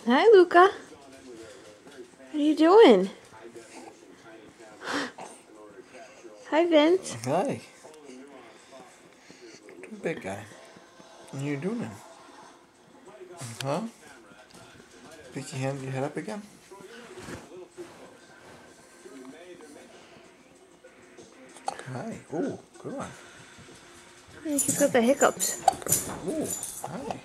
Hi, Luca. What are you doing? Hi, Vince. Hi. Big guy. What are you doing? Huh? Pick your head up again? Hi. Ooh, good one. He's got the hiccups. Ooh, hi.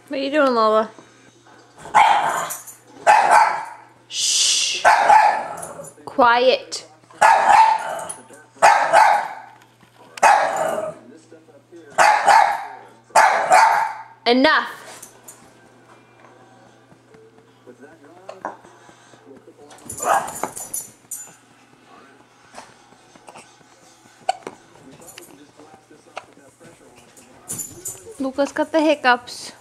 What are you doing, Lola? Shh. Quiet. Enough. Luca's got the hiccups.